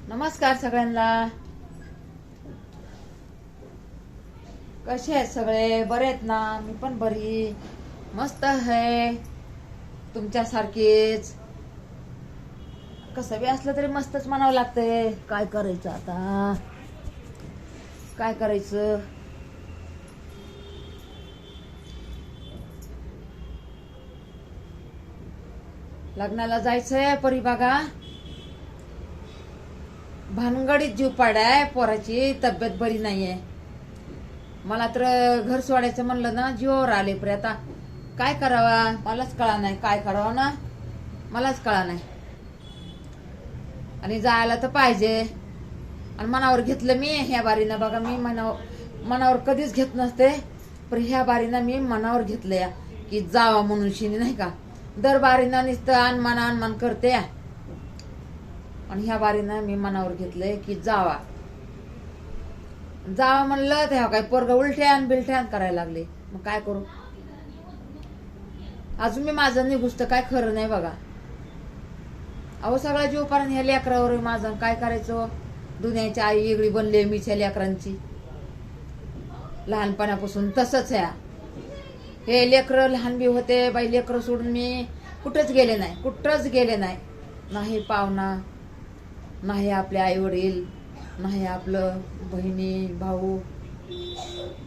नमस्कार सगळ्यांना. कसे आहेत सगळे? बरे आहेत ना? मी पण बरी मस्त आहे, तुमच्यासारखीच. कसं बी असलं तरी मस्तच म्हणावं लागतंय. काय करायचं आता, काय करायचं? लग्नाला जायचंय परी बघा. भानगडीत जीव पाडाय, पोराची तब्येत बरी नाहीये. मला तर घर सोडायचं म्हणलं ना जीवावर आले. परी आता काय करावा मलाच कळा नाही. काय करावं ना मलाच कळा नाही. आणि जायला तर पाहिजे. आणि मनावर घेतलं मी ह्या बारीनं बघा. मी मनावर कधीच घेत नसते, पण ह्या बारीनं मी मनावर घेतलंय की जावा म्हणून शिनी नाही का. दर बारीनं नुसतं अनमान करते, आणि ह्या बारीनं मी मनावर घेतलंय की जावा म्हणलं तेव्हा काय पोरग उलट्यान बिलट्यान करायला लागले. मग काय करू? अजून मी माझं निघुसतं काय खरं नाही बघा. अहो सगळा जीव पारण ह्या लेकरावर माझं. काय करायचं? दुनियाची आई वेगळी बनली मीच ह्या लेकरांची. लहानपणापासून तसंच आहे. हे लेकरं लहान बी होते बाई. लेकरं सोडून मी कुठंच गेले नाही. नाही पाहुणा, नाही आपले आई वडील, नाही आपलं बहिणी भाऊ,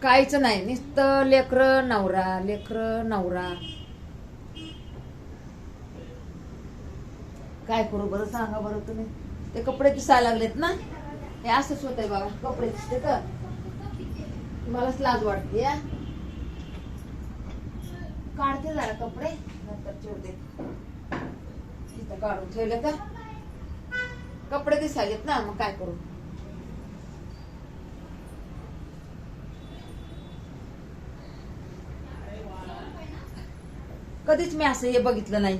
काहीच नाही. नुसतं लेकरं नवरा. काय करू बरं सांगा बरं तुम्ही? ते कपडे दिसायला लागलेत ना, हे असंच होतंय बघा. कपडे दिसते तर मलाच लाज वाटते. काढते जरा कपडे, नंतर ठेवते. तिथं काढून ठेवले तर कपडे दिसायलेत ना, मग काय करू? कधीच मी असं हे बघितलं नाही.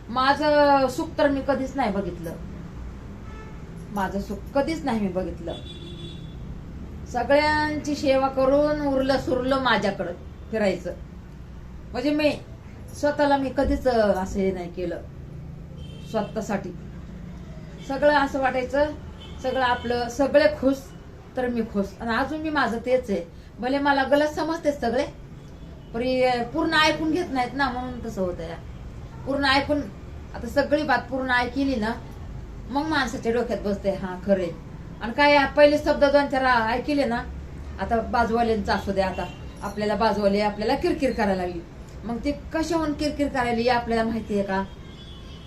माझं सुख तर मी कधीच नाही बघितलं. माझं सुख कधीच नाही मी बघितलं. सगळ्यांची सेवा करून उरलं सुरलं माझ्याकडं फिरायचं. म्हणजे मी स्वतःला मी कधीच असं हे नाही केलं. स्वतःसाठी सगळं असं वाटायचं, सगळं आपलं, सगळे खुश तर मी खुश. आणि अजून मी माझं तेच आहे. भले मला गलत समजते सगळे, पण पूर्ण ऐकून घेत नाहीत ना, म्हणून तसं होतं या. पूर्ण ऐकून, आता सगळी बात पूर्ण ऐकली ना, मग माणसाच्या डोक्यात बसते हा खरे. आणि काय पहिले शब्द 2-4 ऐकले ना, आता बाजूवाल्यांचं असू द्या. आता आपल्याला बाजूवाले आपल्याला किरकिर करायला लागली. मग ती कशाहून किरकिर करायला आपल्याला माहिती आहे का?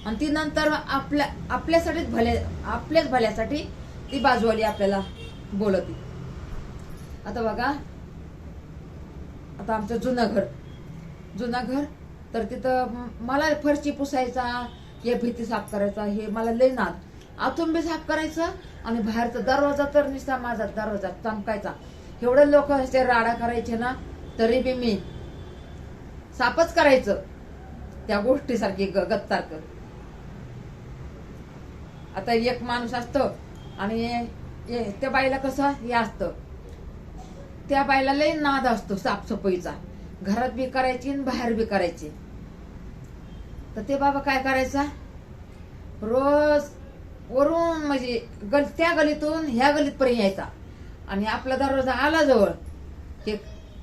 आणि ती नंतर आपल्याच भल्यासाठी ती बाजूवाली आपल्याला बोलती. आता बघा, आता आमचं जुनं घर तर तिथं मला फरशी पुसायचा, हे भीती साफ करायचा, हे मला लय नाद. आतून बी साफ करायचं आणि बाहेरचा दरवाजा तर निसता माझा दरवाजा चमकायचा. एवढे लोक असे राडा करायचे ना, तरी बी मी साफच करायचं त्या गोष्टीसारखी गत्तारक. आता एक माणूस असतो आणि त्या बाईला कसं हे असतं, त्या बाईला लय नाद असतो साफसफाईचा. घरात बी करायची आणि बाहेर बी करायची. तर ते बाबा काय करायचा, रोज वरून म्हणजे त्या गलीतून ह्या गलीत पर्यंत यायचा. आणि आपला दरवाजा आला जवळ ते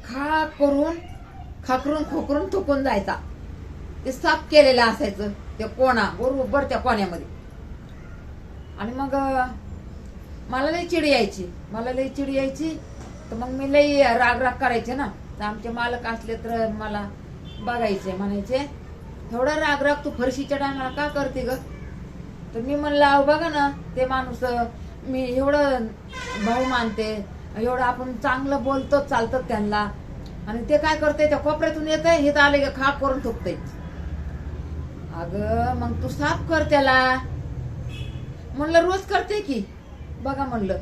खाकरून खोकरून थुकून जायचा. ते साफ केलेलं असायचं ते कोणा बरोबर त्या कोण्यामध्ये. आणि मग मला लई चिडी यायची. तर मग मी लई राग करायचे ना. तर आमचे मालक असले तर मला बघायचे, म्हणायचे एवढा राग तू फरशीच्या टायमाला का करते ग? तर मी म्हणलं अहो बघा ना, ते माणूस मी एवढं भाऊ मानते, एवढं आपण चांगलं बोलतो चालतं त्यांना, आणि ते काय करते त्या कोपऱ्यातून येत हे तर आले खाक करून थुकते. अगं मग तू साफ कर त्याला. म्हणलं रोज करते की. बघा म्हणलं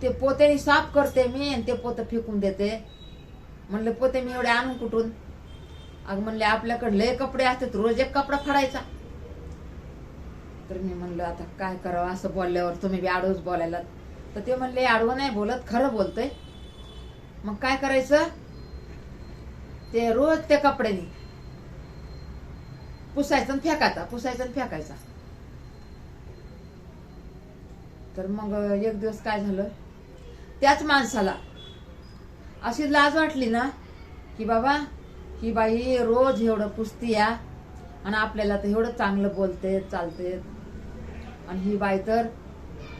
ते पोत्याने साफ करते मी आणि ते पोतं फेकून देते. म्हणलं पोते मी एवढे आणून कुठून? अगं म्हणले आपल्याकडे लय कपडे असतात, रोज एक कपडा फाडायचा. तर मी म्हणलं आता काय करावं, असं बोलल्यावर तुम्ही बी आडवच बोलायला. तर ते म्हणले आडवं नाही बोलत, खरं बोलतोय. मग काय करायचं, ते रोज त्या कपड्याने पुसायचं आणि फेकायचा. तर मग एक दिवस काय झालं, त्याच माणसाला अशी लाज वाटली ना की बाबा ही बाई रोज एवढं पुसती या आणि आपल्याला तर एवढं चांगलं बोलते चालते, आणि ही बाई तर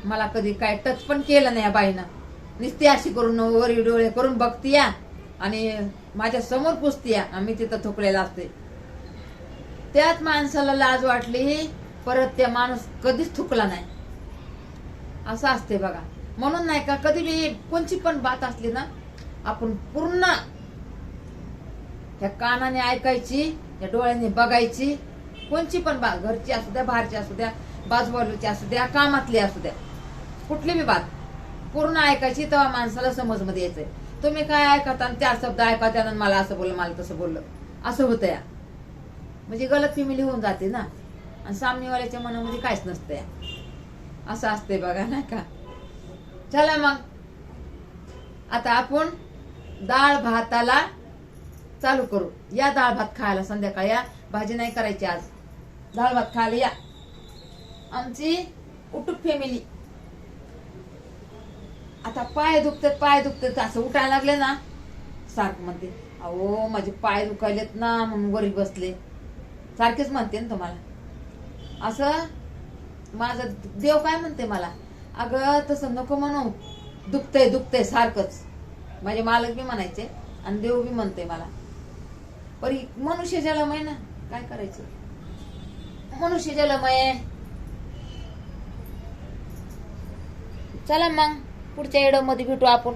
मला कधी काय टच पण केलं नाही या बाईनं, नुसती अशी करून वरी डोळे करून बघती या आणि माझ्या समोर पुसती या, आम्ही तिथं थुकलेला असते. त्याच माणसाला लाज वाटली, परत त्या माणूस कधीच थुकला नाही. असं असते बघा. म्हणून नाही का कधी बी कोणची पण बात असली ना, आपण पूर्ण त्या कानाने ऐकायची, या डोळ्याने बघायची. कोणची पण बात, घरची असू द्या, बाहेरची असू द्या, बाजूबाजूची असू द्या, कामातली असू द्या, कुठली बी बात पूर्ण ऐकायची, तेव्हा माणसाला समजमध्ये यायचंय. तुम्ही काय ऐकता आणि 4 शब्द ऐकता आणि मला असं बोललं, मला तसं बोललं, असं होतं या. म्हणजे गलत फॅमिली होऊन जाते ना, आणि सामनेवाल्याच्या मनामध्ये काहीच नसतं या. असं असते बघा नाही का. चला मग आता आपण डाळ भाताला चालू करू. या डाळ भात खायला संध्याकाळी, या भाजी नाही करायची आज, डाळ भात खायला या. आमची उटूक फॅमिली. आता पाय दुखतात असं उठायला लागले ना, सारखं म्हणते अहो माझे पाय दुखायलेत ना म्हणून वरी बसले, सारखेच म्हणते ना तुम्हाला. असं माझं देव काय म्हणते मला, अगं तसं नको म्हणू, दुखतंय सारखंच. माझे मालक बी म्हणायचे आणि देव बी म्हणते मला. पण मनुष्य जलमय ना, काय करायचं, मनुष्य जलमय. चला मग पुढच्या व्हिडिओ मध्ये भेटू आपण.